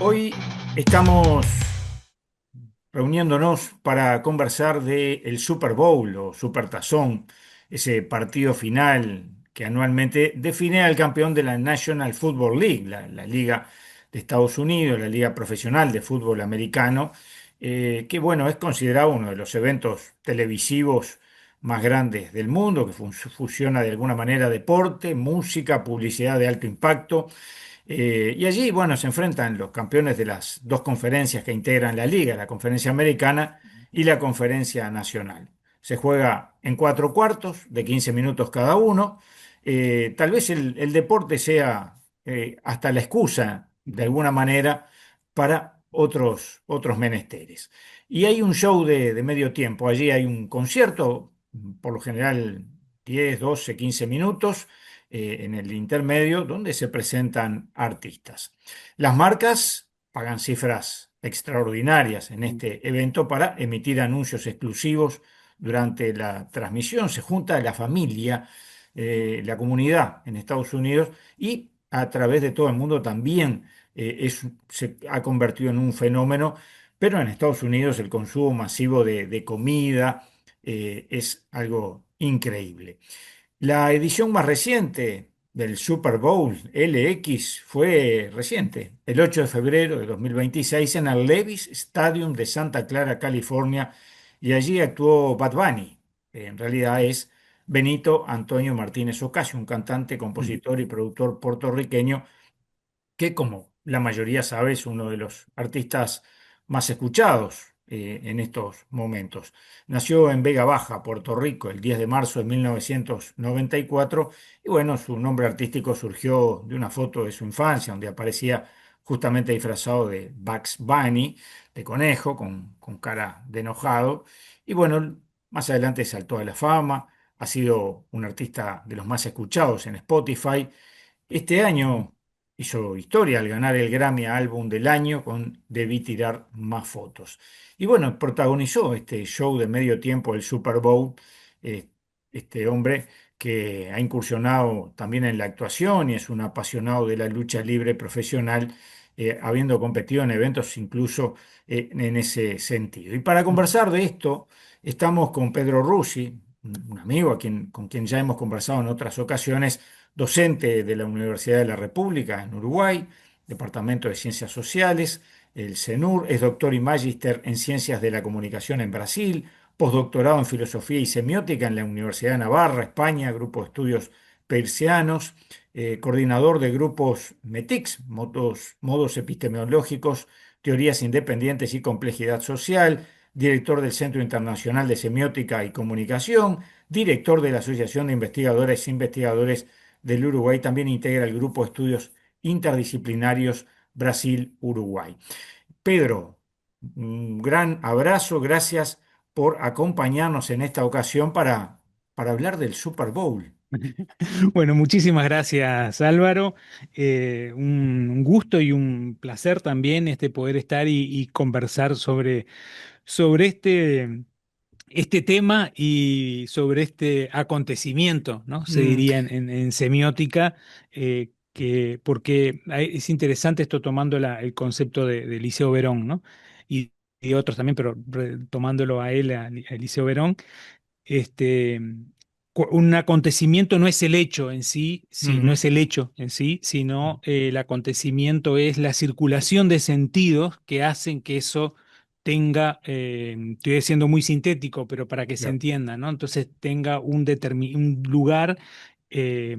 Hoy estamos reuniéndonos para conversar del Super Bowl o Super Tazón, ese partido final que anualmente define al campeón de la National Football League, la liga de Estados Unidos, la liga profesional de fútbol americano, que bueno, es considerado uno de los eventos televisivos más grandes del mundo, que fusiona de alguna manera deporte, música, publicidad de alto impacto. Y allí, bueno, se enfrentan los campeones de las dos conferencias que integran la liga, la conferencia americana y la conferencia nacional. Se juega en cuatro cuartos de 15 minutos cada uno. Tal vez el deporte sea hasta la excusa, de alguna manera, para otros menesteres. Y hay un show de medio tiempo. Allí hay un concierto, por lo general 10, 12, 15 minutos en el intermedio, donde se presentan artistas. Las marcas pagan cifras extraordinarias en este evento para emitir anuncios exclusivos durante la transmisión. Se junta la familia, la comunidad en Estados Unidos y a través de todo el mundo también se ha convertido en un fenómeno, pero en Estados Unidos el consumo masivo de comida es algo increíble. La edición más reciente del Super Bowl LX fue reciente, el 8 de febrero de 2026 en el Levi's Stadium de Santa Clara, California, y allí actuó Bad Bunny, que en realidad es Benito Antonio Martínez Ocasio, un cantante, compositor y productor puertorriqueño que, como la mayoría sabe, es uno de los artistas más escuchados en estos momentos. Nació en Vega Baja, Puerto Rico, el 10 de marzo de 1994 y bueno, su nombre artístico surgió de una foto de su infancia donde aparecía justamente disfrazado de Bugs Bunny, de conejo, con cara de enojado. Y bueno, más adelante saltó a la fama, ha sido un artista de los más escuchados en Spotify. Este año hizo historia al ganar el Grammy a Álbum del Año con Debí tirar más fotos. Y bueno, protagonizó este show de medio tiempo, el Super Bowl, eh, este hombre que ha incursionado también en la actuación y es un apasionado de la lucha libre profesional, habiendo competido en eventos incluso en ese sentido. Y para conversar de esto, estamos con Pedro Russi, un amigo con quien ya hemos conversado en otras ocasiones, docente de la Universidad de la República en Uruguay, Departamento de Ciencias Sociales, el CENUR, es doctor y magíster en Ciencias de la Comunicación en Brasil, postdoctorado en Filosofía y Semiótica en la Universidad de Navarra, España, Grupo de Estudios Persianos, coordinador de grupos METICS, modos epistemológicos, teorías independientes y complejidad social, director del Centro Internacional de Semiótica y Comunicación, director de la Asociación de Investigadoras e Investigadores del Uruguay, también integra el Grupo de Estudios Interdisciplinarios Brasil-Uruguay. Pedro, un gran abrazo, gracias por acompañarnos en esta ocasión para hablar del Super Bowl. Bueno, muchísimas gracias Álvaro. Un gusto y un placer también poder estar y conversar sobre este tema y sobre este acontecimiento, ¿no? Se Mm, diría en semiótica, porque es interesante esto tomando el concepto de Liceo Verón, ¿no? Y otros también, pero tomándolo a él, a Liceo Verón. este, un acontecimiento no es el hecho en sí, no ujú, es el hecho en sí, sino el acontecimiento es la circulación de sentidos que hacen que eso tenga, estoy siendo muy sintético, pero para que se claro. entienda, ¿no? Entonces tenga un lugar eh,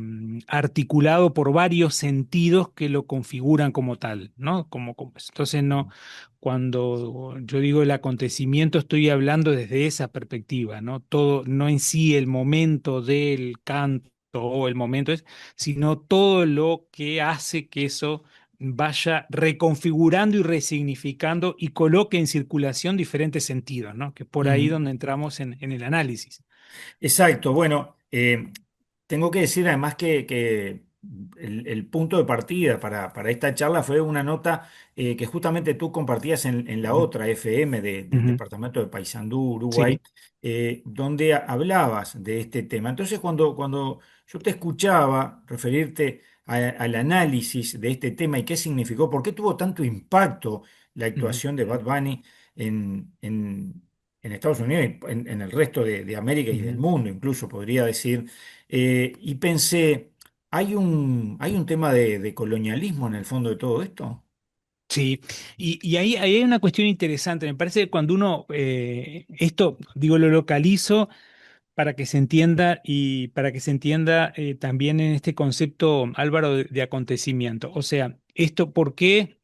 articulado por varios sentidos que lo configuran como tal, ¿no? Entonces no. Cuando yo digo el acontecimiento, estoy hablando desde esa perspectiva, ¿no? Todo, no en sí el momento del canto o el momento es, sino todo lo que hace que eso vaya reconfigurando y resignificando y coloque en circulación diferentes sentidos, ¿no? Que es por ahí Ujú. donde entramos en el análisis. Exacto, bueno, tengo que decir además que el punto de partida para esta charla fue una nota que justamente tú compartías en la Ujú, otra FM del ujú. departamento de Paysandú, Uruguay, Sí. donde hablabas de este tema. Entonces, cuando yo te escuchaba referirte al análisis de este tema y qué significó, por qué tuvo tanto impacto la Ujú, actuación de Bad Bunny en Estados Unidos y en el resto de América y del ujú. mundo, incluso podría decir. Y pensé, ¿hay un tema de colonialismo en el fondo de todo esto? Sí, y ahí hay una cuestión interesante. Me parece que cuando uno, esto, digo, lo localizo para que se entienda y para que se entienda también en este concepto, Álvaro, de acontecimiento. O sea, esto, ¿por qué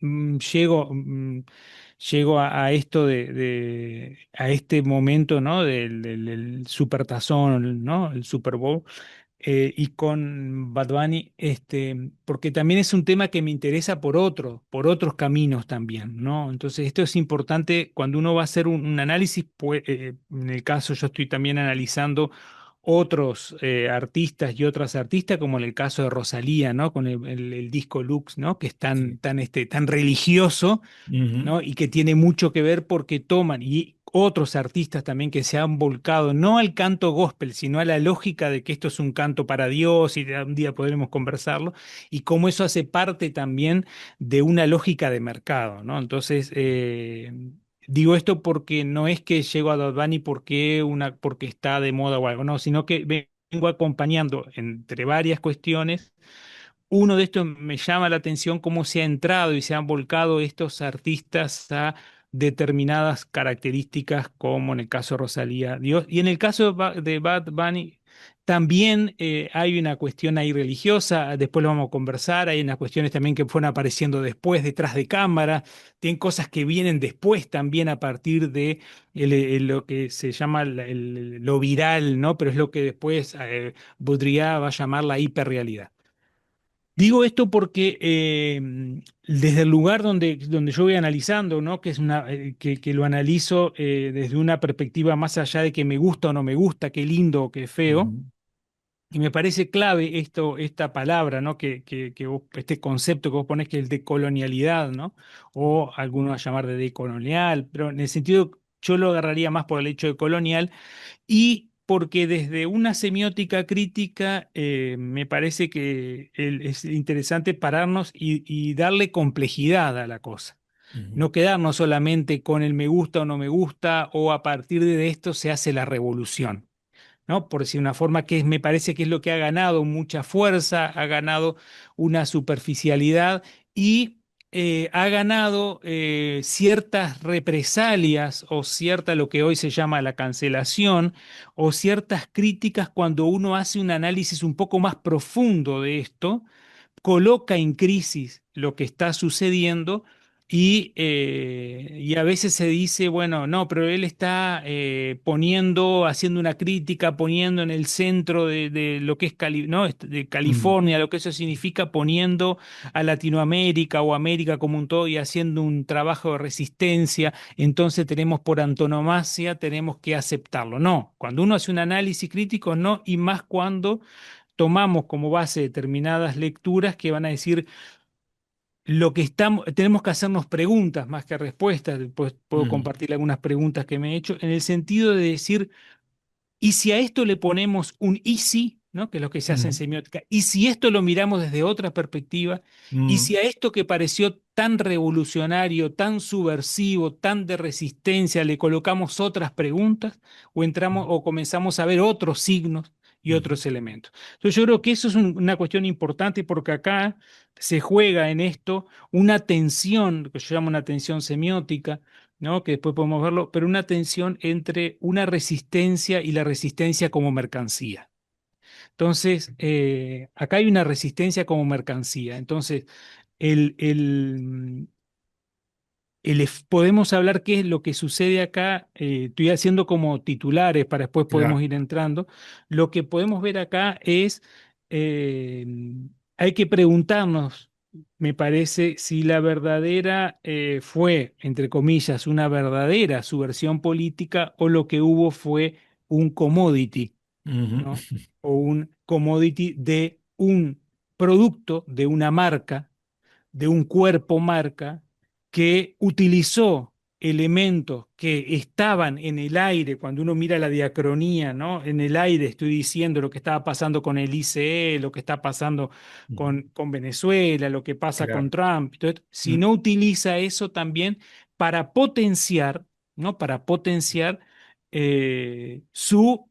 llego a esto a este momento, ¿no? Del supertazón, ¿no? El Super Bowl. Y con Bad Bunny, porque también es un tema que me interesa por otros caminos también, ¿no? Entonces, esto es importante cuando uno va a hacer un análisis, pues, en el caso yo estoy también analizando otros artistas y otras artistas, como en el caso de Rosalía, ¿no? Con el disco Lux, ¿no? Que es Sí. tan religioso, Ujú, ¿no? Y que tiene mucho que ver porque toman, y otros artistas también que se han volcado, no al canto gospel, sino a la lógica de que esto es un canto para Dios y un día podremos conversarlo, y cómo eso hace parte también de una lógica de mercado, ¿no? Entonces, digo esto porque no es que llego a Bad Bunny porque está de moda o algo, no, sino que vengo acompañando entre varias cuestiones. Uno de estos me llama la atención cómo se ha entrado y se han volcado estos artistas a determinadas características, como en el caso de Rosalía. Dios, y en el caso de Bad Bunny, también hay una cuestión ahí religiosa, después lo vamos a conversar, hay unas cuestiones también que fueron apareciendo después, detrás de cámara, tienen cosas que vienen después también a partir de lo que se llama lo viral, ¿no? Pero es lo que después Baudrillard va a llamar la hiperrealidad. Digo esto porque desde el lugar donde yo voy analizando, ¿no? Que es que lo analizo desde una perspectiva más allá de que me gusta o no me gusta, qué lindo o qué feo, ujú, y me parece clave esta palabra, ¿no? Este concepto que vos ponés, que es el de colonialidad, ¿no? O algunos a llamar de decolonial, pero en el sentido, yo lo agarraría más por el hecho de colonial y porque desde una semiótica crítica me parece que es interesante pararnos y darle complejidad a la cosa. ujú, No quedarnos solamente con el me gusta o no me gusta o a partir de esto se hace la revolución, ¿no? Por decir una forma me parece que es lo que ha ganado mucha fuerza, ha ganado una superficialidad y ha ganado ciertas represalias o cierta lo que hoy se llama la cancelación o ciertas críticas cuando uno hace un análisis un poco más profundo de esto, coloca en crisis lo que está sucediendo y a veces se dice, bueno, no, pero él está haciendo una crítica, poniendo en el centro de lo que es ¿no? De ujú, California, lo que eso significa, poniendo a Latinoamérica o América como un todo y haciendo un trabajo de resistencia, entonces tenemos por antonomasia, tenemos que aceptarlo. No, cuando uno hace un análisis crítico, no, y más cuando tomamos como base determinadas lecturas que van a decir lo que estamos, tenemos que hacernos preguntas más que respuestas. Después puedo ujú, compartir algunas preguntas que me he hecho, en el sentido de decir, ¿y si a esto le ponemos un y si, ¿no? Que es lo que se hace en ujú, semiótica? ¿Y si esto lo miramos desde otra perspectiva? ¿Y ujú, si a esto que pareció tan revolucionario, tan subversivo, tan de resistencia, le colocamos otras preguntas o entramos o comenzamos a ver otros signos y ujú. otros elementos? Entonces yo creo que eso es una cuestión importante porque acá se juega en esto una tensión, lo que yo llamo una tensión semiótica, ¿no? Que después podemos verlo, pero una tensión entre una resistencia y la resistencia como mercancía. Entonces, acá hay una resistencia como mercancía. Entonces, el, el, podemos hablar qué es lo que sucede acá. Estoy haciendo como titulares para después podemos Claro. ir entrando. Lo que podemos ver acá es, eh, hay que preguntarnos, me parece, si la verdadera fue, entre comillas, una verdadera subversión política o lo que hubo fue un commodity, Ujú, ¿no? O un commodity de un producto, de una marca, de un cuerpo marca que utilizó elementos que estaban en el aire, cuando uno mira la diacronía, ¿no? En el aire estoy diciendo lo que estaba pasando con el ICE, lo que está pasando Ujú. con Venezuela, lo que pasa con Claro. Trump. Entonces, si Mm, no utiliza eso también para potenciar, ¿no? Para potenciar su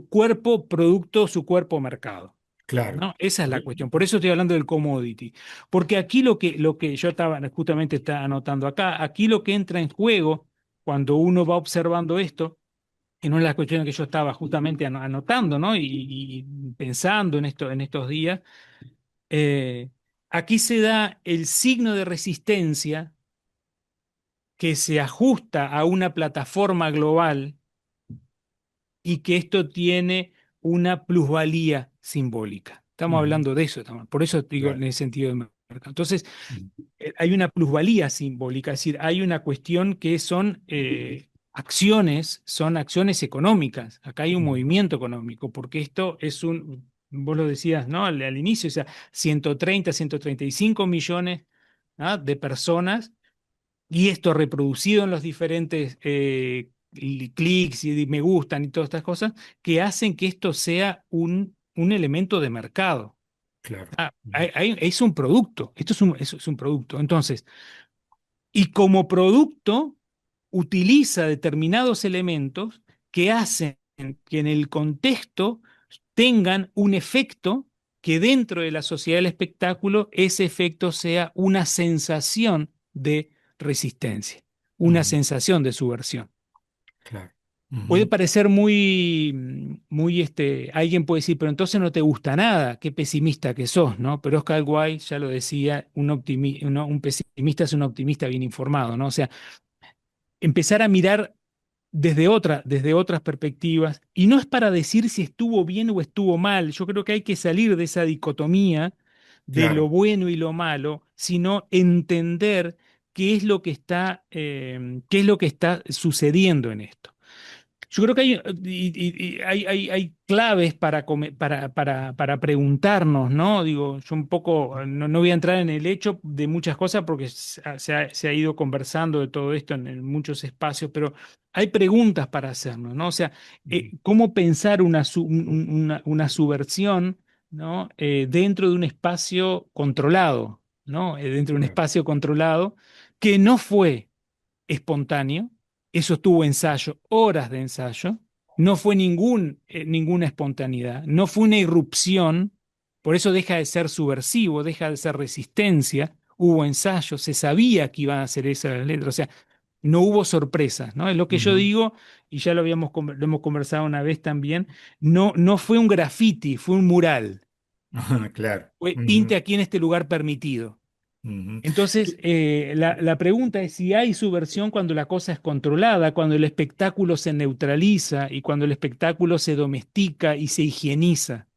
cuerpo producto, su cuerpo mercado. claro. ¿No? Esa es la cuestión. Por eso estoy hablando del commodity. Porque aquí lo que yo estaba justamente está anotando acá, aquí lo que entra en juego cuando uno va observando esto, y no es la cuestión que yo estaba justamente anotando, ¿no? Y pensando en estos días, eh, aquí se da el signo de resistencia que se ajusta a una plataforma global y que esto tiene una plusvalía simbólica. Estamos Ujú. hablando de eso, por eso digo en Claro. el sentido de mercado. Entonces, Ujú. hay una plusvalía simbólica, es decir, hay una cuestión que son acciones económicas. Acá hay un Ujú. movimiento económico, porque esto es vos lo decías, ¿no? Al inicio, o sea, 135 millones, ¿ah? De personas y esto reproducido en los diferentes clics y me gustan y todas estas cosas que hacen que esto sea un elemento de mercado. Claro. Ah, Ujú. es un producto, esto es un producto. Entonces, y como producto utiliza determinados elementos que hacen que en el contexto tengan un efecto que dentro de la sociedad del espectáculo ese efecto sea una sensación de resistencia, una Ujú. sensación de subversión. Claro. Puede Ujú. parecer alguien puede decir, pero entonces no te gusta nada, qué pesimista que sos, ¿no? Pero Oscar Wilde ya lo decía, un pesimista es un optimista bien informado, ¿no? O sea, empezar a mirar desde otras perspectivas, y no es para decir si estuvo bien o estuvo mal, yo creo que hay que salir de esa dicotomía de lo Claro. bueno y lo malo, sino entender qué es lo que está sucediendo en esto. Yo creo que hay claves para preguntarnos, ¿no? Digo, yo un poco, no voy a entrar en el hecho de muchas cosas porque se ha ido conversando de todo esto en muchos espacios, pero hay preguntas para hacernos, ¿no? O sea, Ujú. ¿cómo pensar una subversión, ¿no? Dentro de un espacio controlado, ¿no? Dentro de un Claro. espacio controlado que no fue espontáneo, eso tuvo ensayo, horas de ensayo, no fue ninguna espontaneidad, no fue una irrupción, por eso deja de ser subversivo, deja de ser resistencia, hubo ensayo, se sabía que iban a hacer esas las letras, o sea, no hubo sorpresas, ¿no? Es lo que yo Ujú. digo, y ya lo hemos conversado una vez también, no fue un graffiti, fue un mural, Claro. fue Ujú. pinte aquí en este lugar permitido. Ujú. Entonces, la pregunta es si hay subversión cuando la cosa es controlada, cuando el espectáculo se neutraliza y cuando el espectáculo se domestica y se higieniza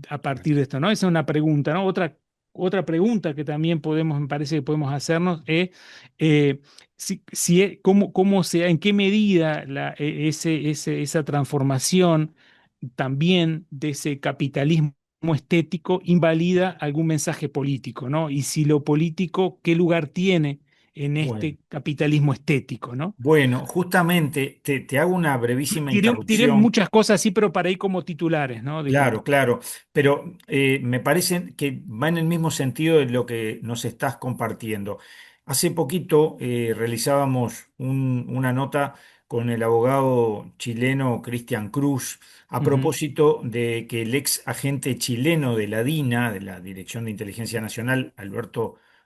a Claro. partir de esto, ¿no? Esa es una pregunta, ¿no? Otra pregunta que también me parece que podemos hacernos es eh, en qué medida esa transformación también de ese capitalismo estético invalida algún mensaje político, ¿no? Y si lo político, ¿qué lugar tiene en Bueno. este capitalismo estético, ¿no? Bueno, justamente te hago una brevísima Tiré interrupción. muchas cosas así, pero para ir como titulares, ¿no? Digo, Claro, claro, pero me parece que va en el mismo sentido de lo que nos estás compartiendo. Hace poquito realizábamos una nota con el abogado chileno Cristian Cruz a ujú, propósito de que el ex agente chileno de la DINA, de la Dirección de Inteligencia Nacional,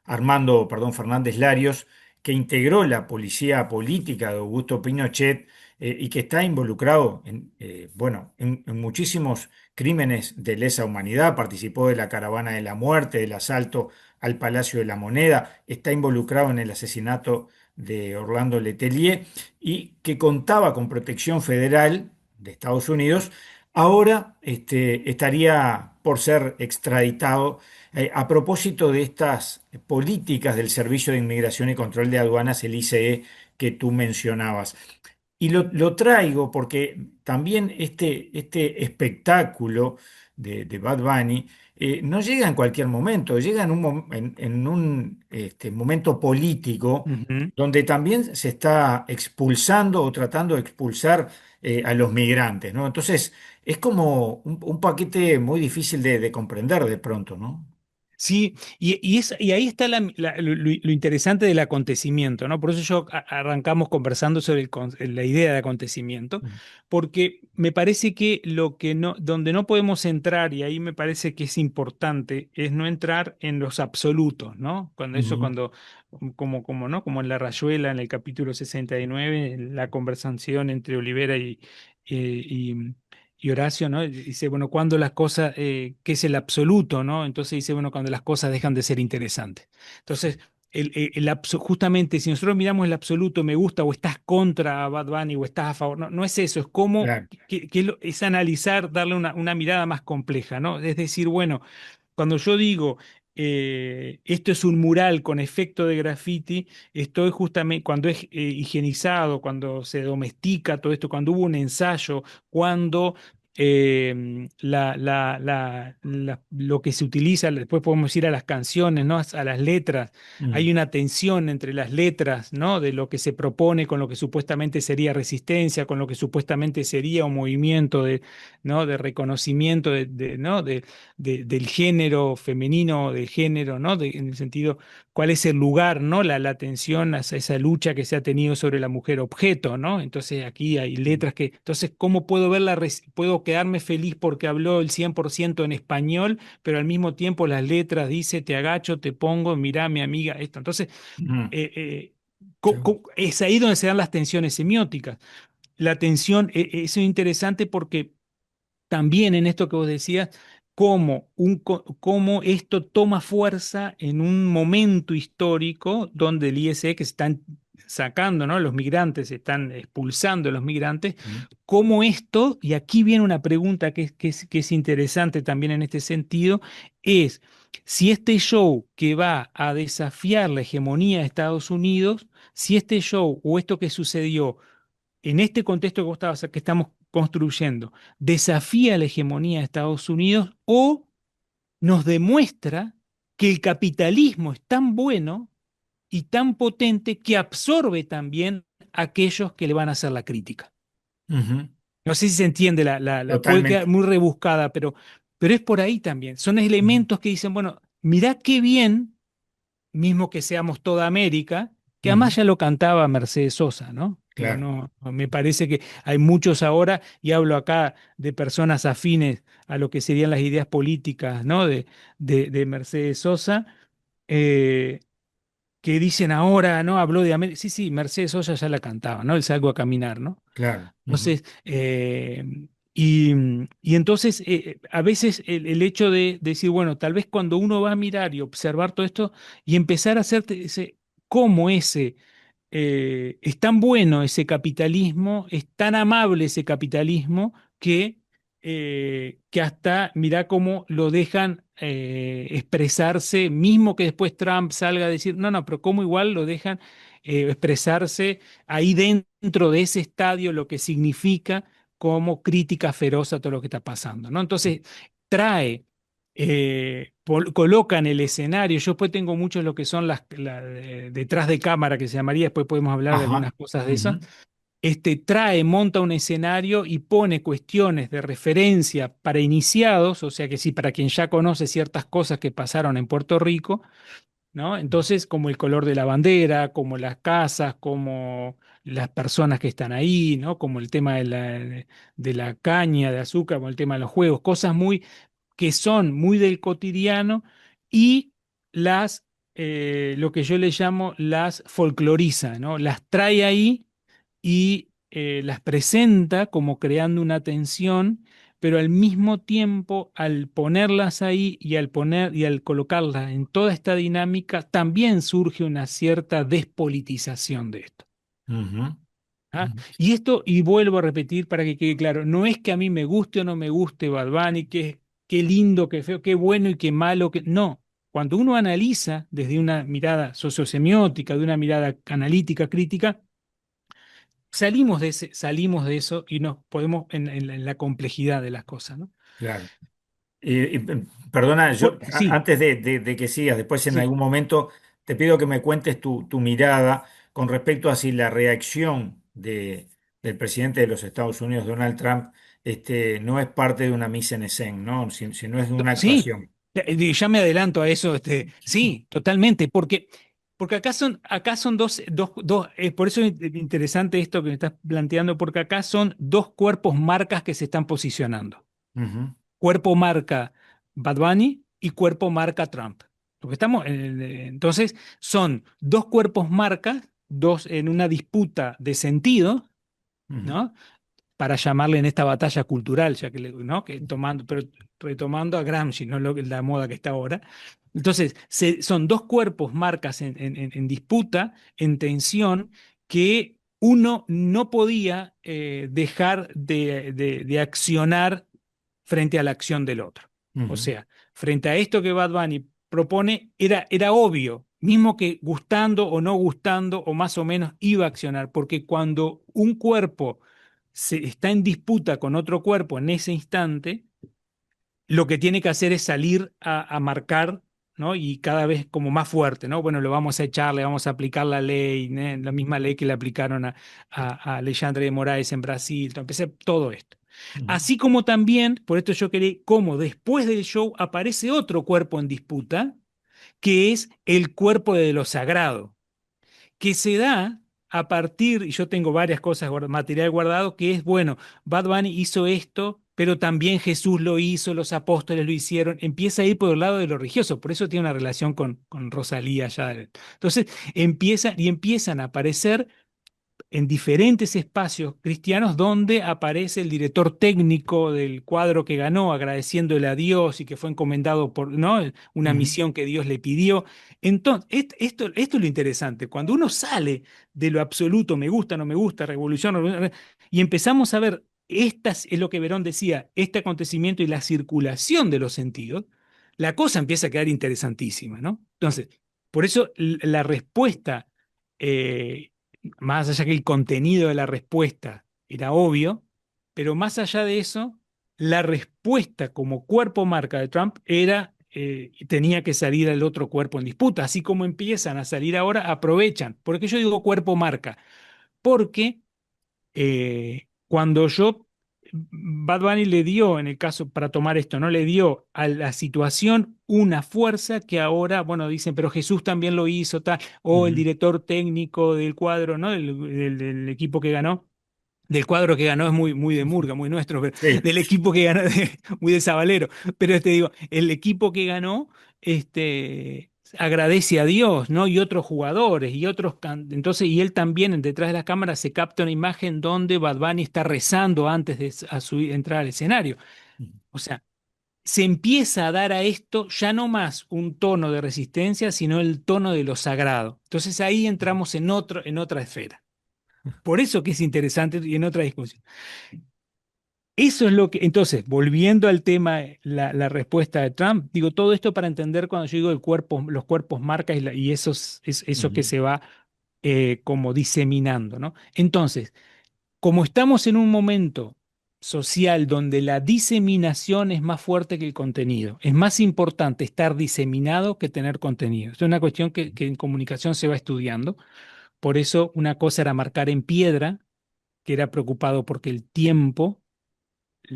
Armando Fernández Larios, que integró la policía política de Augusto Pinochet y que está involucrado en muchísimos crímenes de lesa humanidad, participó de la Caravana de la Muerte, del asalto al Palacio de la Moneda, está involucrado en el asesinato de Orlando Letelier y que contaba con protección federal de Estados Unidos, ahora estaría por ser extraditado a propósito de estas políticas del Servicio de Inmigración y Control de Aduanas, el ICE, que tú mencionabas. Y lo traigo porque también este espectáculo de Bad Bunny no llega en cualquier momento, llega en un momento político Ujú. donde también se está expulsando o tratando de expulsar a los migrantes, ¿no? Entonces, es como un paquete muy difícil de comprender de pronto, ¿no? Sí, y ahí está lo interesante del acontecimiento, ¿no? Por eso arrancamos conversando sobre la idea de acontecimiento, Mm. porque me parece que lo que no, donde no podemos entrar, y ahí me parece que es importante, es no entrar en los absolutos, ¿no? Ujú. Cuando, ¿no? Como en La Rayuela, en el capítulo 69, la conversación entre Olivera y y Horacio, ¿no? Dice, bueno, cuando las cosas, ¿qué es el absoluto, ¿no? Entonces dice, bueno, cuando las cosas dejan de ser interesantes. Sí, Entonces, justamente, si nosotros miramos el absoluto, me gusta, o estás contra Bad Bunny, o estás a favor, no, no es eso, es como, claro. es analizar, darle una mirada más compleja, ¿no? Es decir, bueno, cuando yo digo, esto es un mural con efecto de graffiti, estoy justamente, cuando es higienizado, cuando se domestica todo esto, cuando hubo un ensayo, cuando lo que se utiliza, después podemos ir a las canciones, ¿no? A las letras, hay Mm. una tensión entre las letras, ¿no? De lo que se propone con lo que supuestamente sería resistencia, con lo que supuestamente sería un movimiento de, ¿no? De reconocimiento ¿no? Del género femenino, del género, ¿no? En el sentido, cuál es el lugar, ¿no? La atención a esa lucha que se ha tenido sobre la mujer objeto, ¿no? Entonces aquí hay letras que, entonces, ¿cómo puedo verla? Puedo quedarme feliz porque habló el 100% en español, pero al mismo tiempo las letras dice, te agacho, te pongo, mirá, mi amiga, esto. Entonces, Mm. eh, eh, Sí. es ahí donde se dan las tensiones semióticas. La tensión, eso es interesante porque también en esto que vos decías, cómo esto toma fuerza en un momento histórico donde el ISE que se están sacando, ¿no? Los migrantes, se están expulsando a los migrantes, Mm. cómo esto, y aquí viene una pregunta que es interesante también en este sentido, es si este show que va a desafiar la hegemonía de Estados Unidos, si este show o esto que sucedió en este contexto que que estamos construyendo, desafía la hegemonía de Estados Unidos o nos demuestra que el capitalismo es tan bueno y tan potente que absorbe también a aquellos que le van a hacer la crítica. Ujú. No sé si se entiende, puede quedar Totalmente. muy rebuscada, pero es por ahí también. Son Mm. elementos que dicen, bueno, mirá qué bien mismo que seamos toda América, que Ujú. además ya lo cantaba Mercedes Sosa, ¿no? Digo, Claro. no, me parece que hay muchos ahora, y hablo acá de personas afines a lo que serían las ideas políticas, ¿no? De Mercedes Sosa, eh, que dicen ahora, ¿no? Habló de América. Sí, sí, Mercedes Sosa ya la cantaba, ¿no? El Salgo a caminar, ¿no? Claro. Ujú. Entonces, y, y entonces a veces el hecho de decir, bueno, tal vez cuando uno va a mirar y observar todo esto y empezar a hacerte cómo es tan bueno ese capitalismo, es tan amable ese capitalismo que hasta mirá cómo lo dejan expresarse, mismo que después Trump salga a decir, no, no, pero cómo igual lo dejan expresarse ahí dentro de ese estadio, lo que significa como crítica feroz a todo lo que está pasando, ¿no? Entonces, trae coloca en el escenario. Yo después tengo muchos lo que son detrás de cámara, que se llamaría, después podemos hablar de algunas Ajá. cosas de esas. Ujú. Monta un escenario y pone cuestiones de referencia para iniciados, o sea que sí, para quien ya conoce ciertas cosas que pasaron en Puerto Rico, ¿no? Entonces, como el color de la bandera, como las casas, como las personas que están ahí, ¿no? Como el tema de la caña de azúcar, como el tema de los juegos, cosas muy que son muy del cotidiano y lo que yo le llamo las folcloriza, ¿no? Las trae ahí y las presenta como creando una tensión, pero al mismo tiempo, al ponerlas ahí y al colocarlas en toda esta dinámica, también surge una cierta despolitización de esto. Ujú. ¿Ah? Ujú. Y esto, y vuelvo a repetir para que quede claro, no es que a mí me guste o no me guste Bad Bunny, qué lindo, qué feo, qué bueno y qué malo, que no. Cuando uno analiza desde una mirada sociosemiótica, de una mirada analítica, crítica, salimos de eso y nos podemos en la complejidad de las cosas, ¿no? claro. Perdona, Sí, antes de que sigas, después en sí. algún momento te pido que me cuentes tu mirada con respecto a si la reacción del presidente de los Estados Unidos, Donald Trump, no es parte de una mise en scène, ¿no? Si no es de una Sí, actuación. ya me adelanto a eso, sí, totalmente, porque acá son por eso es interesante esto que me estás planteando, porque acá son dos cuerpos marcas que se están posicionando. Ujú, Cuerpo marca Bad Bunny y cuerpo marca Trump. Porque entonces son dos cuerpos marcas, dos en una disputa de sentido, ujú, ¿no? Para llamarle en esta batalla cultural, ya que, ¿no? Que pero retomando a Gramsci, no la moda que está ahora. Entonces, son dos cuerpos, marcas en disputa, en tensión, que uno no podía dejar de accionar frente a la acción del otro. O ujú, sea, frente a esto que Bad Bunny propone, era obvio, mismo que gustando o no gustando, o más o menos iba a accionar, porque cuando un cuerpo está en disputa con otro cuerpo en ese instante, lo que tiene que hacer es salir a marcar, ¿no? Y cada vez como más fuerte, ¿no? Bueno, lo vamos a echar, le vamos a aplicar la ley, ¿no? La misma ley que le aplicaron a Alexandre de Moraes en Brasil, empecé todo esto. ujú, Así como también, por esto yo quería, como después del show aparece otro cuerpo en disputa, que es el cuerpo de lo sagrado que se da a partir, y yo tengo varias cosas, material guardado, que es, bueno, Bad Bunny hizo esto, pero también Jesús lo hizo, los apóstoles lo hicieron, empieza a ir por el lado de lo religioso, por eso tiene una relación con Rosalía ya. Entonces, empiezan a aparecer en diferentes espacios cristianos donde aparece el director técnico del cuadro que ganó, agradeciéndole a Dios y que fue encomendado por, ¿no? Una ujú, misión que Dios le pidió. Entonces, esto es lo interesante. Cuando uno sale de lo absoluto, me gusta, no me gusta, revolución, y empezamos a ver, es lo que Verón decía, este acontecimiento y la circulación de los sentidos, la cosa empieza a quedar interesantísima, ¿no? Entonces, por eso la respuesta eh, más allá que el contenido de la respuesta era obvio, pero más allá de eso, la respuesta como cuerpo marca de Trump tenía que salir al otro cuerpo en disputa, así como empiezan a salir ahora, aprovechan. ¿Por qué yo digo cuerpo marca? Porque cuando Bad Bunny le dio, en el caso para tomar esto, ¿no? Le dio a la situación una fuerza que ahora, bueno, dicen, pero Jesús también lo hizo, tal, o el ujú. director técnico del cuadro, ¿no? Del equipo que ganó. Del cuadro que ganó es muy de Murga, muy nuestro, pero Sí. del equipo que ganó, muy de Sabalero. Pero te digo, el equipo que ganó, agradece a Dios, ¿no? Y otros jugadores y entonces, y él también detrás de las cámaras se capta una imagen donde Bad Bunny está rezando antes de entrar al escenario. O sea, se empieza a dar a esto ya no más un tono de resistencia, sino el tono de lo sagrado. Entonces ahí entramos en otra esfera. Por eso que es interesante y en otra discusión. Eso es lo que, entonces, volviendo al tema, la respuesta de Trump, digo todo esto para entender cuando yo digo los cuerpos marcas y eso que Ujú, se va como diseminando, ¿no? Entonces, como estamos en un momento social donde la diseminación es más fuerte que el contenido, es más importante estar diseminado que tener contenido. Es una cuestión que en comunicación se va estudiando. Por eso una cosa era marcar en piedra, que era preocupado porque el tiempo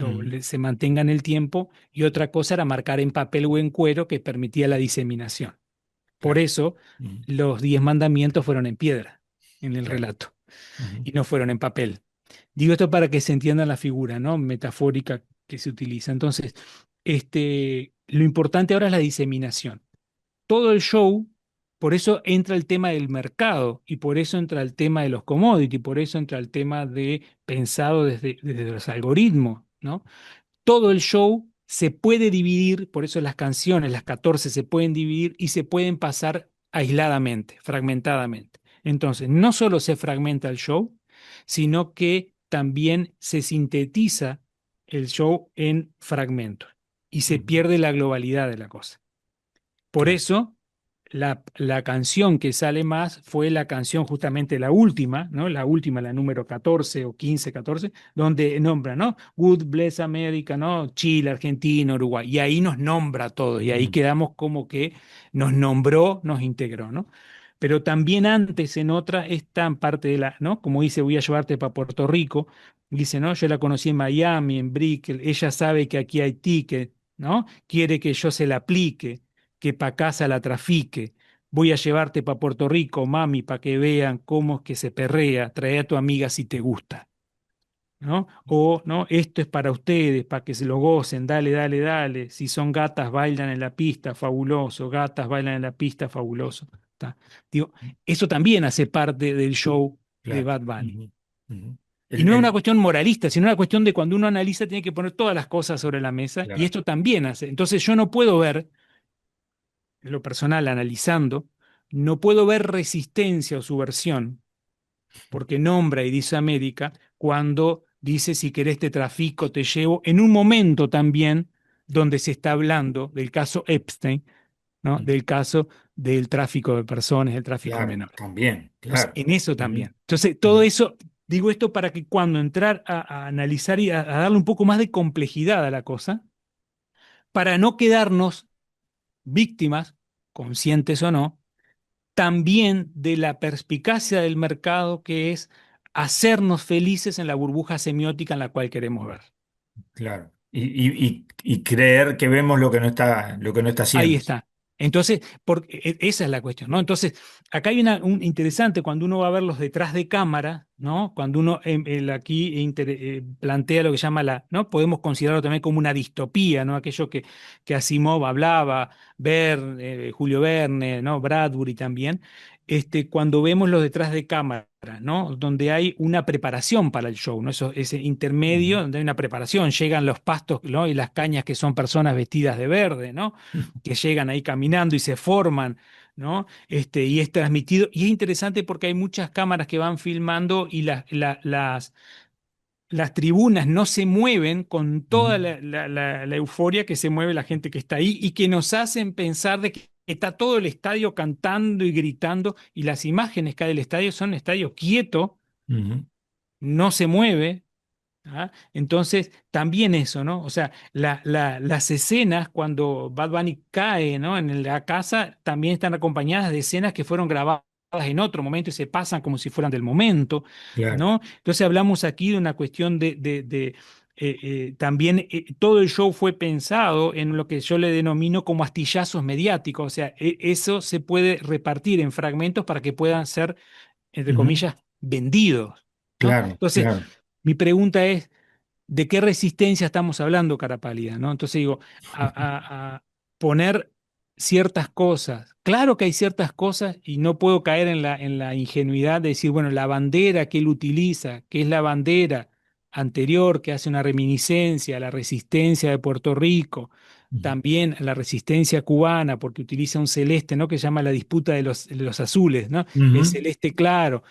ujú, se mantenga en el tiempo, y otra cosa era marcar en papel o en cuero que permitía la diseminación. Por claro. eso Ujú, los 10 mandamientos fueron en piedra en el claro. relato Ujú, y no fueron en papel. Digo esto para que se entienda la figura, ¿no? Metafórica que se utiliza. Entonces, lo importante ahora es la diseminación. Todo el show, por eso entra el tema del mercado y por eso entra el tema de los commodities, por eso entra el tema de pensado desde los algoritmos, ¿no? Todo el show se puede dividir, por eso las canciones, las 14 se pueden dividir y se pueden pasar aisladamente, fragmentadamente. Entonces, no solo se fragmenta el show, sino que también se sintetiza el show en fragmentos y se ujú, pierde la globalidad de la cosa. Por claro. eso, la canción que sale más fue la canción justamente la última, ¿no? La última, la número 14 o 15 14 donde nombra, ¿no? Good Bless America, ¿no? Chile, Argentina, Uruguay. Y ahí nos nombra a todos. Y ahí Mm. quedamos como que nos nombró, nos integró, ¿no? Pero también antes en otra está en parte de la, ¿no? Como dice, voy a llevarte para Puerto Rico. Dice, ¿no? Yo la conocí en Miami, en Brickell. Ella sabe que aquí hay ticket, ¿no? Quiere que yo se la aplique, que pa' casa la trafique. Voy a llevarte para Puerto Rico, mami, para que vean cómo es que se perrea. Trae a tu amiga si te gusta, ¿no? O, ¿no? Esto es para ustedes, para que se lo gocen, dale, dale, dale. Si son gatas, bailan en la pista, fabuloso. Gatas, bailan en la pista, fabuloso. ¿Tá? Digo, eso también hace parte del show de Claro. Bad Bunny. Ujú, ujú. Y no es una cuestión moralista, sino una cuestión de cuando uno analiza, tiene que poner todas las cosas sobre la mesa, y Claro. esto también hace. Entonces yo no puedo ver, en lo personal, analizando, no puedo ver resistencia o subversión, porque nombra y dice América, cuando dice si querés te trafico, te llevo, en un momento también donde se está hablando del caso Epstein, ¿no? Mm. Del caso del tráfico de personas, del tráfico de Claro, menores. también, Entonces, claro. en eso Ujú, también. Entonces, todo ujú, eso, digo esto para que cuando entrar a analizar y a darle un poco más de complejidad a la cosa, para no quedarnos víctimas, conscientes o no, también de la perspicacia del mercado que es hacernos felices en la burbuja semiótica en la cual queremos ver. claro. Y creer que vemos lo que no está Ahí haciendo. está. Entonces, esa es la cuestión, ¿no? Entonces, acá hay un interesante cuando uno va a ver los detrás de cámara, ¿no? Cuando uno aquí plantea lo que llama ¿no? Podemos considerarlo también como una distopía, ¿no? Aquello que Asimov hablaba, Julio Verne, ¿no? Bradbury también, cuando vemos los detrás de cámara, ¿no? Donde hay una preparación para el show, ¿no? Ese intermedio, donde hay una preparación, llegan los pastos, ¿no? Y las cañas que son personas vestidas de verde, ¿no? Que llegan ahí caminando y se forman, ¿no? Y es transmitido. Y es interesante porque hay muchas cámaras que van filmando y las tribunas no se mueven con Ujú, toda la euforia que se mueve la gente que está ahí y que nos hacen pensar de que está todo el estadio cantando y gritando y las imágenes que hay del estadio son un estadio quieto, ujú, no se mueve. ¿Ah? Entonces, también eso, ¿no? O sea, las escenas cuando Bad Bunny cae, ¿no? En la casa también están acompañadas de escenas que fueron grabadas en otro momento y se pasan como si fueran del momento, claro. ¿no? Entonces hablamos aquí de una cuestión también todo el show fue pensado en lo que yo le denomino como astillazos mediáticos, o sea, eso se puede repartir en fragmentos para que puedan ser, entre Ujú, comillas, vendidos, ¿no? claro, Entonces, claro. mi pregunta es, ¿de qué resistencia estamos hablando, cara pálida? ¿No? Entonces digo, a poner ciertas cosas. Claro que hay ciertas cosas y no puedo caer en la ingenuidad de decir, bueno, la bandera que él utiliza, que es la bandera anterior, que hace una reminiscencia a la resistencia de Puerto Rico, Ujú, también a la resistencia cubana, porque utiliza un celeste, ¿no? Que se llama la disputa de los azules, ¿no? El ujú, celeste claro.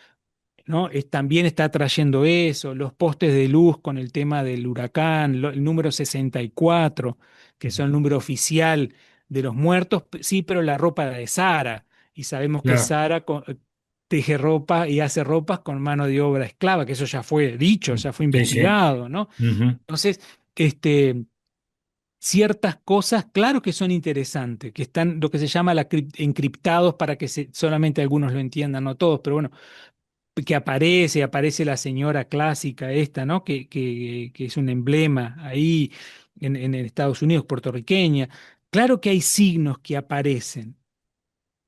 ¿No? También está trayendo eso, los postes de luz con el tema del huracán, el número 64 que ujú, son el número oficial de los muertos, sí, pero la ropa de Sara. Y sabemos que claro. Sara teje ropa y hace ropas con mano de obra esclava, que eso ya fue dicho, ya fue Sí, sí. investigado, ¿no? Ujú, Entonces, ciertas cosas, claro que son interesantes, que están lo que se llama encriptados para que solamente algunos lo entiendan, no todos, pero bueno, que aparece la señora clásica esta, ¿no? Que es un emblema ahí en Estados Unidos, puertorriqueña. Claro que hay signos que aparecen,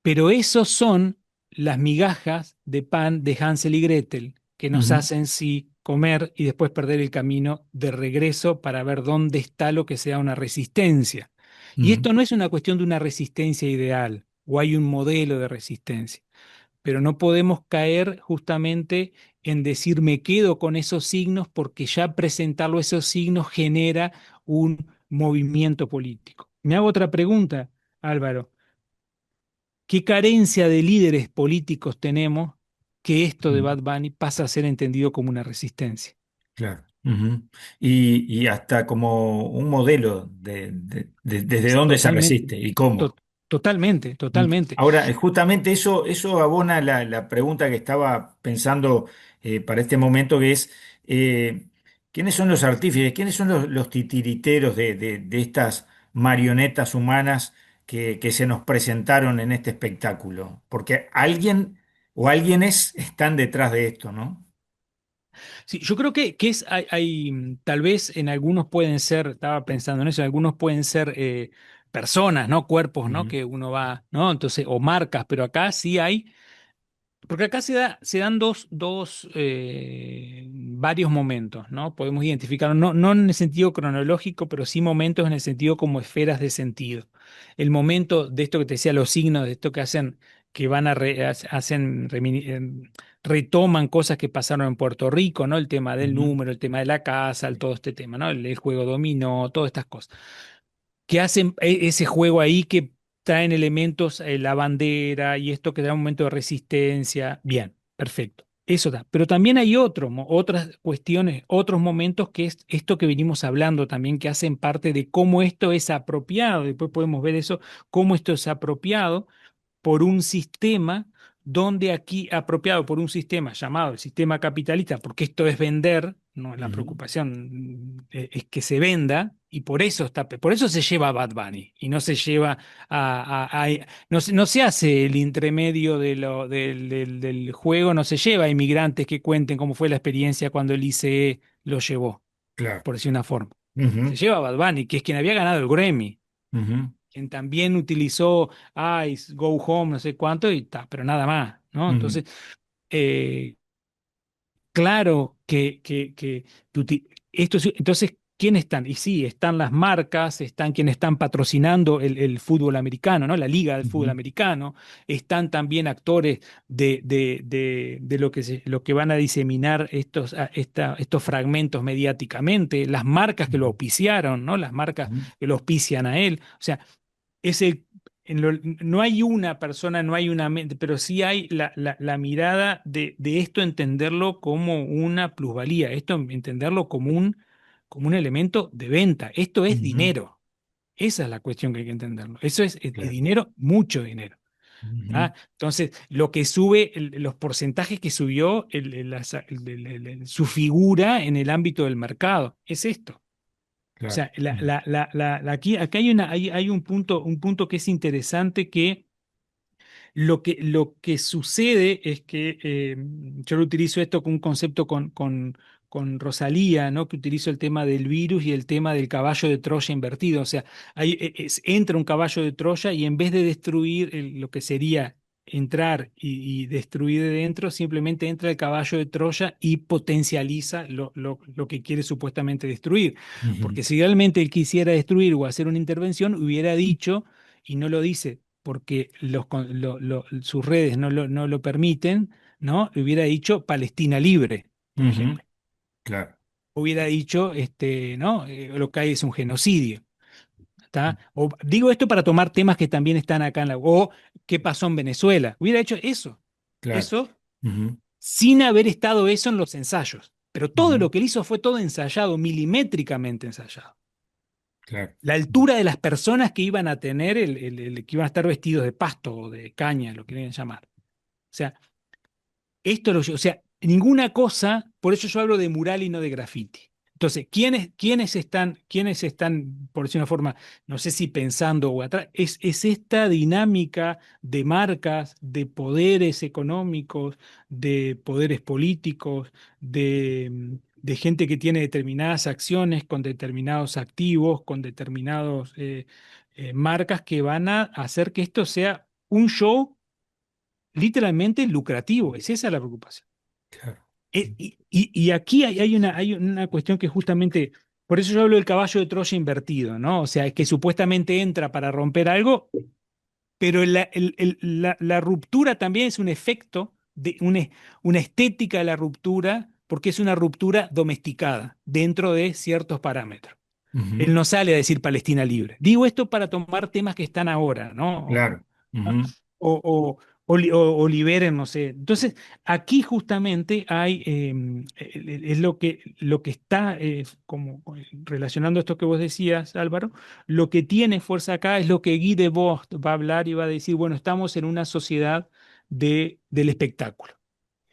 pero esos son las migajas de pan de Hansel y Gretel que nos ujú, hacen sí comer y después perder el camino de regreso para ver dónde está lo que sea una resistencia. Y ujú, esto no es una cuestión de una resistencia ideal o hay un modelo de resistencia, pero no podemos caer justamente en decir me quedo con esos signos porque ya presentarlo esos signos genera un movimiento político. Me hago otra pregunta, Álvaro. ¿Qué carencia de líderes políticos tenemos que esto de ujú, Bad Bunny pasa a ser entendido como una resistencia? claro. Ujú. Y hasta como un modelo desde dónde se Totalmente. resiste y cómo. Totalmente, totalmente. Ahora, justamente eso abona la pregunta que estaba pensando para este momento, que es, ¿quiénes son los artífices? ¿Quiénes son los titiriteros de estas marionetas humanas que se nos presentaron en este espectáculo? Porque alguien o alguienes están detrás de esto, ¿no? Sí, yo creo que tal vez en algunos pueden ser, estaba pensando en eso, en algunos pueden ser personas, ¿no? Cuerpos, ¿no? Ujú, Que uno va, ¿no? Entonces, o marcas, pero acá sí hay. Porque acá se dan varios momentos, ¿no? Podemos identificarlos, no en el sentido cronológico, pero sí momentos en el sentido como esferas de sentido. El momento de esto que te decía, los signos, de esto que hacen, que van a retoman cosas que pasaron en Puerto Rico, ¿no? El tema del ujú, número, el tema de la casa, todo este tema, ¿no? El juego dominó, todas estas cosas que hacen ese juego ahí que traen elementos, la bandera y esto que da un momento de resistencia. Bien, perfecto. Eso da. Pero también hay otras cuestiones, otros momentos que es esto que venimos hablando también, que hacen parte de cómo esto es apropiado. Después podemos ver eso, cómo esto es apropiado por un sistema donde aquí, apropiado por un sistema llamado el sistema capitalista, porque esto es vender, no la ujú, preocupación es que se venda, y por eso por eso se lleva a Bad Bunny, y no se lleva no se hace el intermedio del juego, no se lleva a inmigrantes que cuenten cómo fue la experiencia cuando el ICE lo llevó, claro. por decir una forma. Se Ujú, lleva a Bad Bunny, que es quien había ganado el Grammy, ujú, quien también utilizó Ice, Go Home, no sé cuánto, y ta, pero nada más, ¿no? ujú, Entonces, eh, claro entonces, ¿quiénes están? Y sí, están las marcas, están quienes están patrocinando el fútbol americano, ¿no? La liga del fútbol ujú, americano, están también actores de lo que van a diseminar estos fragmentos mediáticamente, las marcas que lo auspiciaron, ¿no? Las marcas ujú, que lo auspician a él. O sea, es el, no hay una persona, no hay una mente, pero sí hay la mirada de esto, entenderlo como una plusvalía, esto entenderlo como un elemento de venta. Esto es ujú, dinero. Esa es la cuestión que hay que entenderlo. Eso es claro. dinero, mucho dinero. Ujú, ¿Ah? Entonces, lo que sube, los porcentajes que subió su figura en el ámbito del mercado, es esto. O claro. sea, aquí hay un punto que es interesante que lo que sucede es que yo lo utilizo esto con un concepto con Rosalía, ¿no? Que utilizo el tema del virus y el tema del caballo de Troya invertido. O sea, entra un caballo de Troya y en vez de destruir lo que sería entrar y destruir de dentro, simplemente entra el caballo de Troya y potencializa lo que quiere supuestamente destruir. Ujú, Porque si realmente él quisiera destruir o hacer una intervención, hubiera dicho, y no lo dice porque sus redes no lo permiten, ¿no? Hubiera dicho Palestina libre, por ujú, ejemplo. claro. Hubiera dicho, ¿no? Lo que hay es un genocidio. ¿Está? O, digo esto para tomar temas que también están acá o qué pasó en Venezuela. Hubiera hecho eso, Claro. eso, Ujú, sin haber estado eso en los ensayos. Pero todo ujú, lo que él hizo fue todo ensayado, milimétricamente ensayado. claro. La altura de las personas que iban a tener, que iban a estar vestidos de pasto o de caña, lo que querían llamar. O sea, o sea, ninguna cosa, por eso yo hablo de mural y no de graffiti. Entonces, ¿quiénes están, por decir una forma, no sé si pensando o atrás? Es esta dinámica de marcas, de poderes económicos, de poderes políticos, de gente que tiene determinadas acciones con determinados activos, con determinados marcas que van a hacer que esto sea un show literalmente lucrativo. Es esa la preocupación. Claro. Y aquí hay una cuestión que justamente, por eso yo hablo del caballo de Troya invertido, ¿no? O sea, es que supuestamente entra para romper algo, pero la ruptura también es un efecto de una estética de la ruptura, porque es una ruptura domesticada dentro de ciertos parámetros. Él Ujú, no sale a decir Palestina libre. Digo esto para tomar temas que están ahora, ¿no? claro. Ujú, o liberen, no sé. Entonces, aquí justamente hay, es lo que está, como relacionando esto que vos decías, Álvaro, lo que tiene fuerza acá es lo que Guy Debord va a hablar y va a decir, bueno, estamos en una sociedad del espectáculo.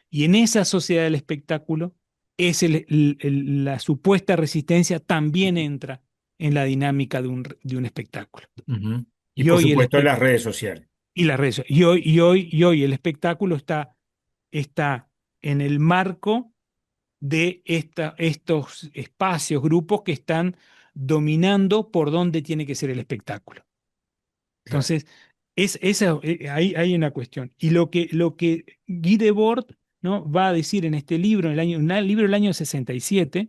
Y en esa sociedad del espectáculo, es la supuesta resistencia también entra en la dinámica de un espectáculo. Ujú. Y Y por hoy el supuesto las espectáculo redes sociales. y las redes. Y hoy el espectáculo está en el marco de estos espacios, grupos que están dominando por dónde tiene que ser el espectáculo. Claro. Entonces, ahí hay una cuestión. Y lo que Guy Debord, ¿no?, va a decir en este libro, un libro del año 67,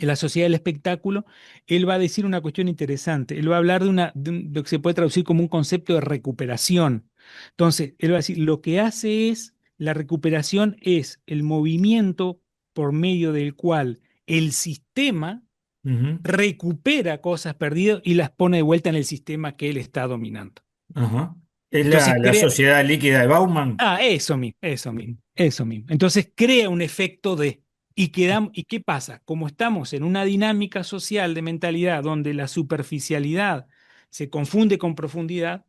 en la sociedad del espectáculo, él va a decir una cuestión interesante. Él va a hablar de lo que se puede traducir como un concepto de recuperación. Entonces, él va a decir, lo que hace es, la recuperación es el movimiento por medio del cual el sistema Ujú. recupera cosas perdidas y las pone de vuelta en el sistema que él está dominando. Ajá. Es Entonces la crea, sociedad líquida de Bauman. eso mismo, eso mismo, eso mismo. Entonces crea un efecto de. ¿Y qué pasa? Como estamos en una dinámica social de mentalidad donde la superficialidad se confunde con profundidad,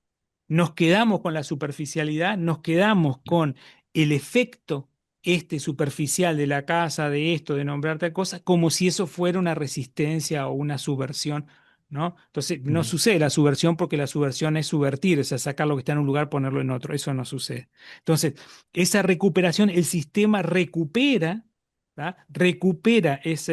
nos quedamos con la superficialidad, nos quedamos con el efecto superficial de la casa, de esto, de nombrar tal cosa, como si eso fuera una resistencia o una subversión, ¿no? Entonces no Ujú. sucede la subversión porque la subversión es subvertir, o sea, sacar lo que está en un lugar, ponerlo en otro. Eso no sucede. Entonces, esa recuperación, el sistema recupera, ¿tá? Recupera es,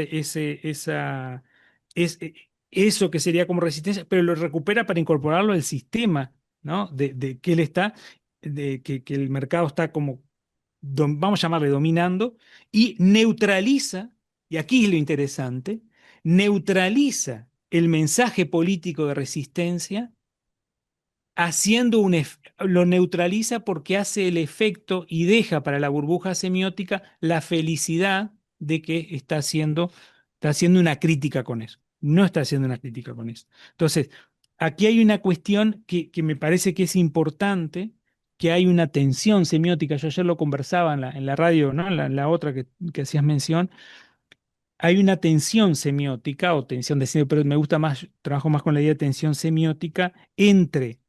eso que sería como resistencia, pero lo recupera para incorporarlo al sistema, ¿no? De que él está, que el mercado está como, vamos a llamarle dominando, y neutraliza, y aquí es lo interesante, neutraliza el mensaje político de resistencia haciendo lo neutraliza porque hace el efecto y deja para la burbuja semiótica la felicidad de que está haciendo una crítica con eso. No está haciendo una crítica con eso. Entonces, aquí hay una cuestión que me parece que es importante, que hay una tensión semiótica. Yo ayer lo conversaba en la radio, ¿no? En la otra que hacías mención. Hay una tensión semiótica o tensión de pero me gusta más, trabajo más con la idea de tensión semiótica entre,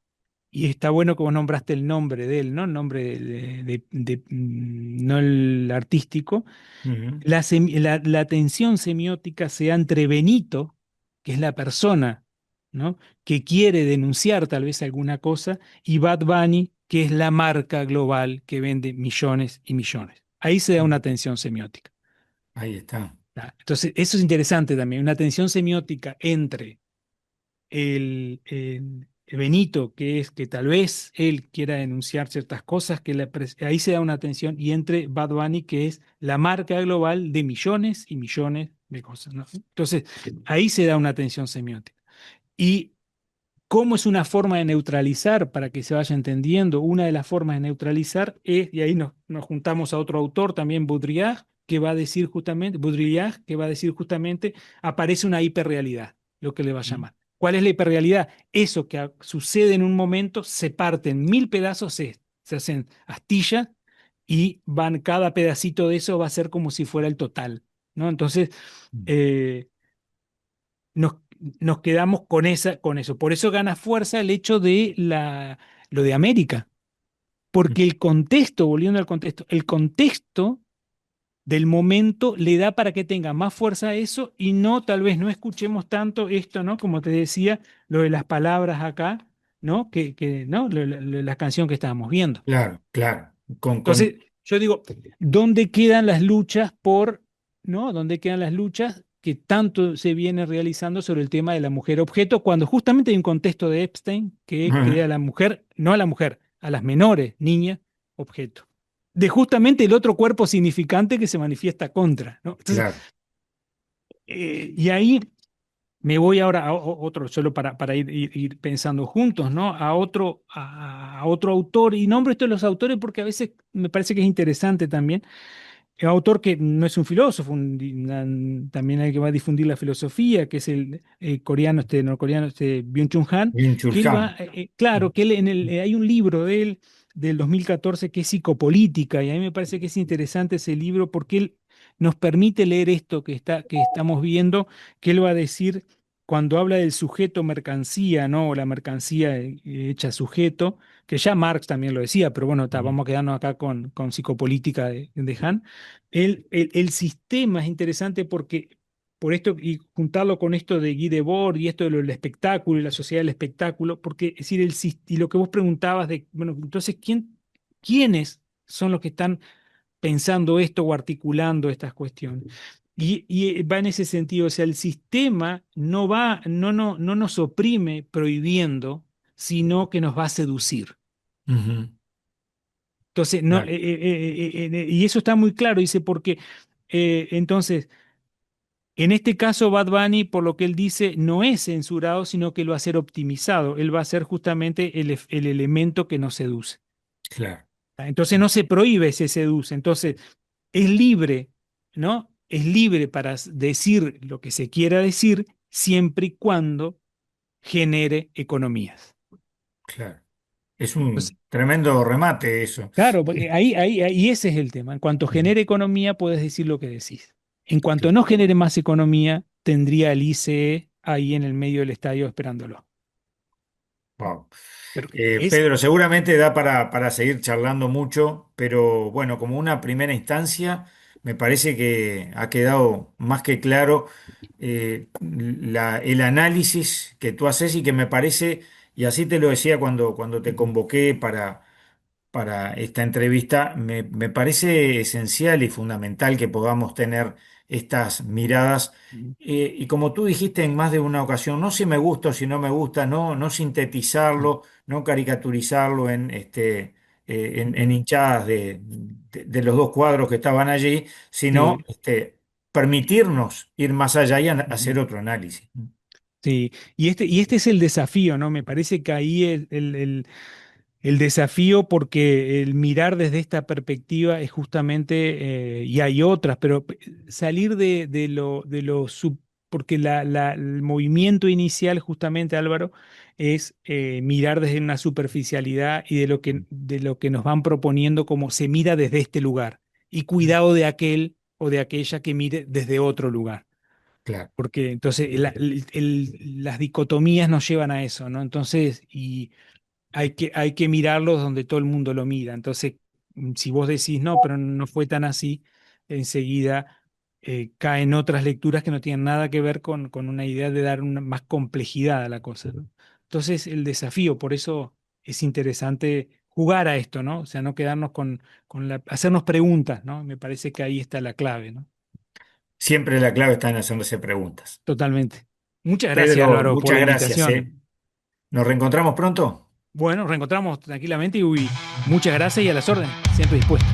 y está bueno que vos nombraste el nombre de él, ¿no? El nombre no el artístico. Ujú. La tensión semiótica se da entre Benito, que es la persona, ¿no?, que quiere denunciar tal vez alguna cosa, y Bad Bunny, que es la marca global que vende millones y millones. Ahí se da una tensión semiótica. Ahí está. ¿Tá? Entonces, eso es interesante también, una tensión semiótica entre el Benito, que es que tal vez él quiera denunciar ciertas cosas, ahí se da una tensión, y entre Bad Bunny, que es la marca global de millones y millones de cosas, ¿no? Entonces, ahí se da una tensión semiótica. Y cómo es una forma de neutralizar, para que se vaya entendiendo, una de las formas de neutralizar es, y ahí nos juntamos a otro autor también, Baudrillard, que va a decir justamente, aparece una hiperrealidad, lo que le va a Ujú. llamar. ¿Cuál es la hiperrealidad? Eso que sucede en un momento, se parte en mil pedazos, se hacen astillas, y cada pedacito de eso va a ser como si fuera el total, ¿no? Entonces, eh, nos, nos quedamos con eso. Por eso gana fuerza el hecho de lo de América, porque el contexto, volviendo al contexto, el contexto del momento le da para que tenga más fuerza eso, y no, tal vez no escuchemos tanto esto, ¿no? Como te decía, lo de las palabras acá, ¿no? ¿No? La canción que estábamos viendo. Claro, claro. Entonces, yo digo, ¿dónde quedan las luchas ¿no? ¿Dónde quedan las luchas que tanto se viene realizando sobre el tema de la mujer objeto, cuando justamente hay un contexto de Epstein que crea a la mujer, no a la mujer, a las menores, niñas, objeto? De justamente el otro cuerpo significante que se manifiesta contra, ¿no? Entonces, claro. y ahí me voy ahora a otro, solo para ir pensando juntos, ¿no? A otro autor, y nombro esto de los autores porque a veces me parece que es interesante también. Un autor que no es un filósofo, también hay que va a difundir la filosofía, que es el coreano, norcoreano, Byung-Chul Han, Lin que él Chulhan. va, claro, que él hay un libro de él del 2014 que es Psicopolítica, y a mí me parece que es interesante ese libro porque él nos permite leer esto que estamos viendo, que él va a decir cuando habla del sujeto mercancía, ¿no? O la mercancía hecha sujeto, que ya Marx también lo decía, pero bueno, Ujú. vamos a quedarnos acá con Psicopolítica de Hahn. El sistema es interesante porque por esto, y juntarlo con esto de Guy Debord y esto de lo del espectáculo y la sociedad del espectáculo, porque es decir, y lo que vos preguntabas de, bueno, entonces, ¿quiénes son los que están pensando esto o articulando estas cuestiones? Y va en ese sentido, o sea, el sistema no nos oprime prohibiendo, sino que nos va a seducir. Ujú. Entonces, no, Claro. y eso está muy claro, dice, porque entonces en este caso, Bad Bunny, por lo que él dice, no es censurado, sino que lo va a ser optimizado. Él va a ser justamente el elemento que nos seduce. Claro. Entonces no se prohíbe, se seduce. Entonces es libre, ¿no? Es libre para decir lo que se quiera decir, siempre y cuando genere economías. Claro. Es Entonces, un tremendo remate eso. claro, porque ahí ese es el tema. En cuanto genere economía, puedes decir lo que decís. En cuanto no genere más economía, tendría el ICE ahí en el medio del estadio esperándolo. Wow. Pero es, Pedro, seguramente da para seguir charlando mucho, pero bueno, como una primera instancia, me parece que ha quedado más que claro el análisis que tú haces y que me parece, y así te lo decía cuando te convoqué para esta entrevista, me parece esencial y fundamental que podamos tener estas miradas. Y como tú dijiste en más de una ocasión, no si me gusta o si no me gusta, no sintetizarlo, no caricaturizarlo en hinchadas de los dos cuadros que estaban allí, sino sí, permitirnos ir más allá y hacer otro análisis. sí. Y este es el desafío, ¿no? Me parece que ahí el desafío, porque el mirar desde esta perspectiva es justamente, y hay otras, pero salir porque el movimiento inicial justamente, Álvaro, es mirar desde una superficialidad y de lo que nos van proponiendo como se mira desde este lugar. Y cuidado de aquel o de aquella que mire desde otro lugar. Claro. Porque entonces las dicotomías nos llevan a eso, ¿no? Entonces, hay que mirarlos donde todo el mundo lo mira. Entonces, si vos decís no, pero no fue tan así, enseguida caen otras lecturas que no tienen nada que ver con una idea de dar una más complejidad a la cosa, ¿no? Entonces, el desafío, por eso es interesante jugar a esto, ¿no? O sea, no quedarnos hacernos preguntas, ¿no? Me parece que ahí está la clave, ¿no? Siempre la clave está en hacerse preguntas. Totalmente. Muchas gracias, Pedro, Álvaro, por muchas la gracias, invitación. ¿eh? ¿Nos reencontramos pronto? Bueno, reencontramos tranquilamente y muchas gracias y a las órdenes, siempre dispuesto.